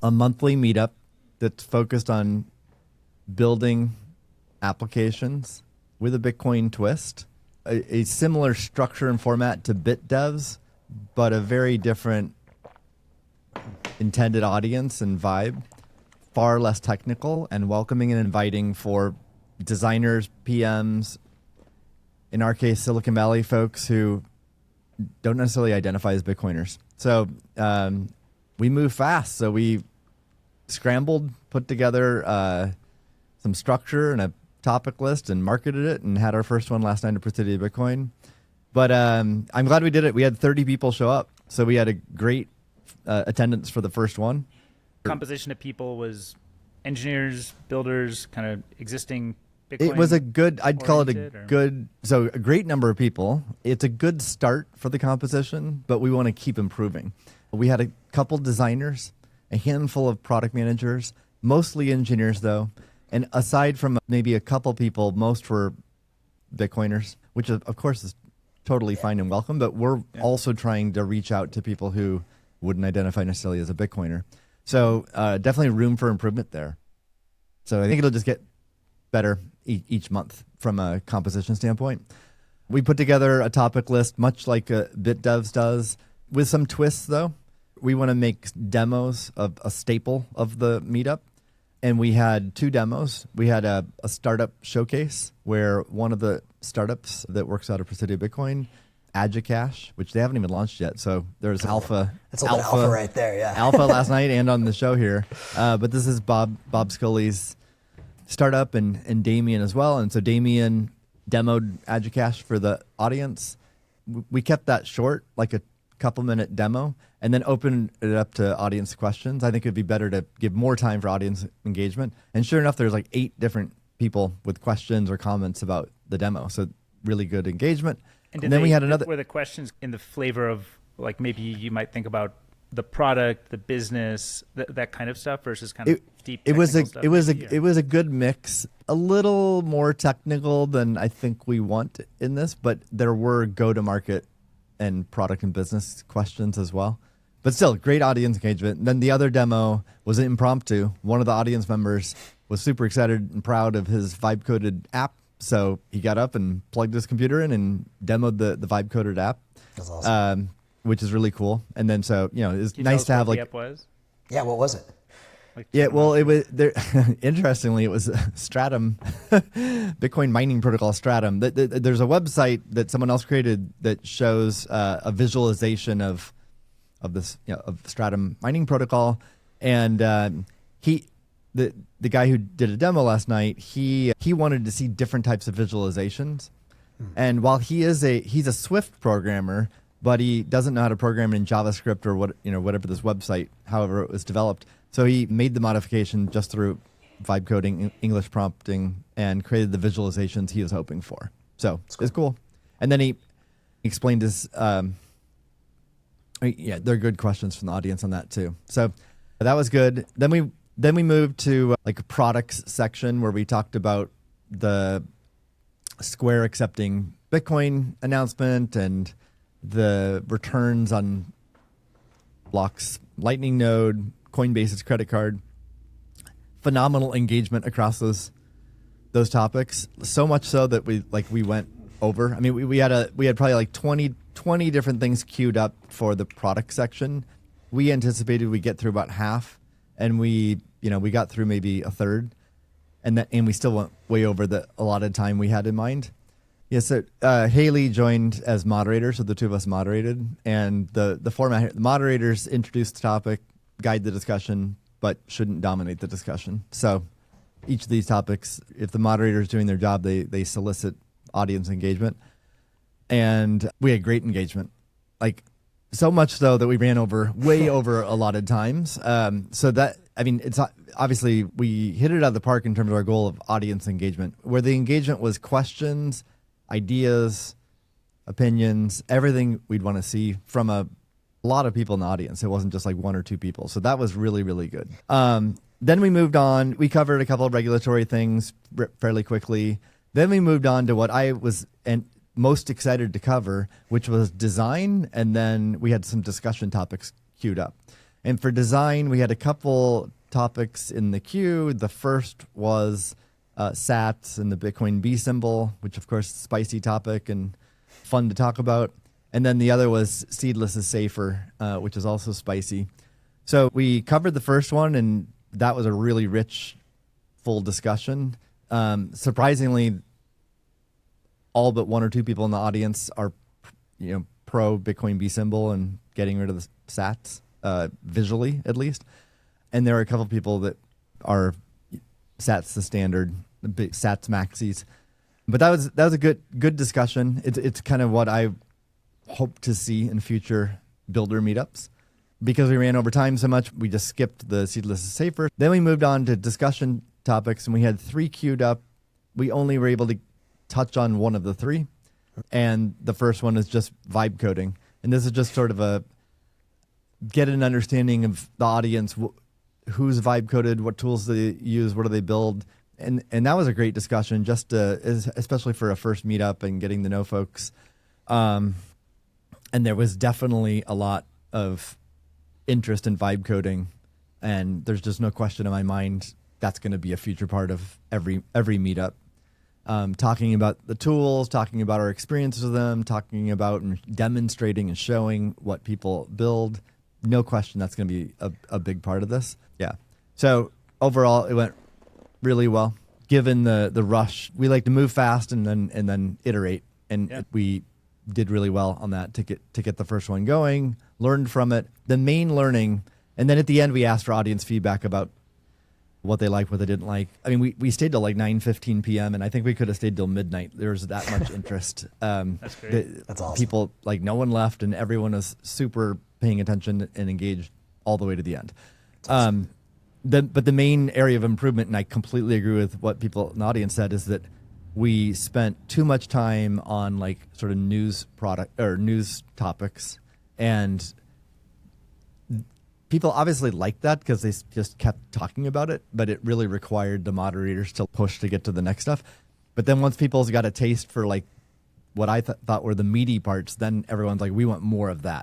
a monthly meetup that's focused on building applications with a Bitcoin twist, a similar structure and format to BitDevs, but a very different intended audience and vibe, far less technical and welcoming and inviting for designers, PMs, in our case, Silicon Valley folks who don't necessarily identify as Bitcoiners. So we move fast. So we scrambled, put together some structure and a topic list and marketed it and had our first one last night at Presidio Bitcoin. But I'm glad we did it. We had 30 people show up. So we had a great attendance for the first one. Composition of people was engineers, builders, kind of existing Bitcoin. It was a good, I'd call it a good, so a great number of people. It's a good start for the composition, but we want to keep improving. We had a couple designers, a handful of product managers, mostly engineers though. And aside from maybe a couple people, most were Bitcoiners, which of course is totally fine and welcome, but we're also trying to reach out to people who wouldn't identify necessarily as a Bitcoiner. So definitely room for improvement there. So I think it'll just get better each month from a composition standpoint. We put together a topic list, much like BitDevs does, with some twists though. We want to make demos of a staple of the meetup. And we had two demos. We had a startup showcase where one of the startups that works out of Presidio Bitcoin, Agicash, which they haven't even launched yet. So there's alpha. That's a little alpha right there, yeah. Alpha last night and on the show here. But this is Bob Scully's startup and Damien as well. And so Damien demoed Agicash for the audience. We kept that short, like a couple-minute demo, and then open it up to audience questions. I think it'd be better to give more time for audience engagement. And sure enough, there's like 8 different people with questions or comments about the demo. So really good engagement. And then we had another. Were the questions in the flavor of like maybe you might think about the product, the business, that kind of stuff versus kind of deep technical stuff? It was a good mix. A little more technical than I think we want in this, but there were go-to-market and product and business questions as well. But still, great audience engagement. And then the other demo was impromptu. One of the audience members was super excited and proud of his vibe-coded app. So he got up and plugged his computer in and demoed the vibe-coded app. That's awesome. Which is really cool. And then so, it's nice to have like... the app was? Yeah, what was it? Yeah, well, it was there. Interestingly, it was Stratum, Bitcoin mining protocol Stratum. There's a website that someone else created that shows a visualization of this, of Stratum mining protocol. And the guy who did a demo last night, he wanted to see different types of visualizations. And while he's a Swift programmer, but he doesn't know how to program in JavaScript or whatever this website, however it was developed. So he made the modification just through vibe coding, English prompting, and created the visualizations he was hoping for. So it's cool. And then he explained his, there are good questions from the audience on that too. So that was good. Then we moved to like a products section where we talked about the Square accepting Bitcoin announcement and the returns on Block's Lightning node, Coinbase's credit card. Phenomenal engagement across those topics. So much so that we went over. I mean, we had probably like 20 different things queued up for the product section. We anticipated we'd get through about half, and we got through maybe a third, and we still went way over the allotted time we had in mind. Yeah, so Haley joined as moderator, so the two of us moderated, and the format here, the moderators introduce the topic, guide the discussion, but shouldn't dominate the discussion. So each of these topics, if the moderator is doing their job, they solicit audience engagement. And we had great engagement, like so much so that we ran way over allotted times. So that, I mean, it's obviously we hit it out of the park in terms of our goal of audience engagement, where the engagement was questions, ideas, opinions, everything we'd want to see from a lot of people in the audience. It wasn't just like 1 or 2 people. So that was really, really good. Then we moved on. We covered a couple of regulatory things fairly quickly. Then we moved on to what I was most excited to cover, which was design. And then we had some discussion topics queued up. And for design, we had a couple topics in the queue. The first was sats and the Bitcoin B symbol, which of course is a spicy topic and fun to talk about. And then the other was seedless is safer, which is also spicy. So we covered the first one, and that was a really rich, full discussion. Surprisingly, all but one or two people in the audience are, pro Bitcoin B symbol and getting rid of the sats, visually at least. And there are a couple of people that are sats the standard, the big sats maxis. But that was a good discussion. It's kind of what I hope to see in future builder meetups. Because we ran over time so much, we just skipped the seedless is safer. Then we moved on to discussion topics, and we had 3 queued up. We only were able to touch on one of the 3. And the first one is just vibe coding. And this is just sort of a get an understanding of the audience, who's vibe coded, what tools they use, what do they build. And that was a great discussion, just especially for a first meetup and getting to know folks. And there was definitely a lot of interest in vibe coding, and there's just no question in my mind that's going to be a future part of every meetup. Talking about the tools, talking about our experiences with them, talking about and demonstrating and showing what people build. No question that's going to be a big part of this. Yeah. So overall, it went really well. Given the rush, we like to move fast and then iterate, and we did really well on that to get the first one going. Learned from it. The main learning, and then at the end we asked for audience feedback about what they liked, what they didn't like. I mean, we stayed till like 9:15 p.m. and I think we could have stayed till midnight. There was that much interest. That's great. That's awesome. People, like, no one left, and everyone was super paying attention and engaged all the way to the end. Awesome. But the main area of improvement, and I completely agree with what people in the audience said, is that we spent too much time on like sort of news topics, and people obviously liked that because they just kept talking about it, but it really required the moderators to push to get to the next stuff. But then once people's got a taste for like what I thought were the meaty parts, then everyone's like, we want more of that.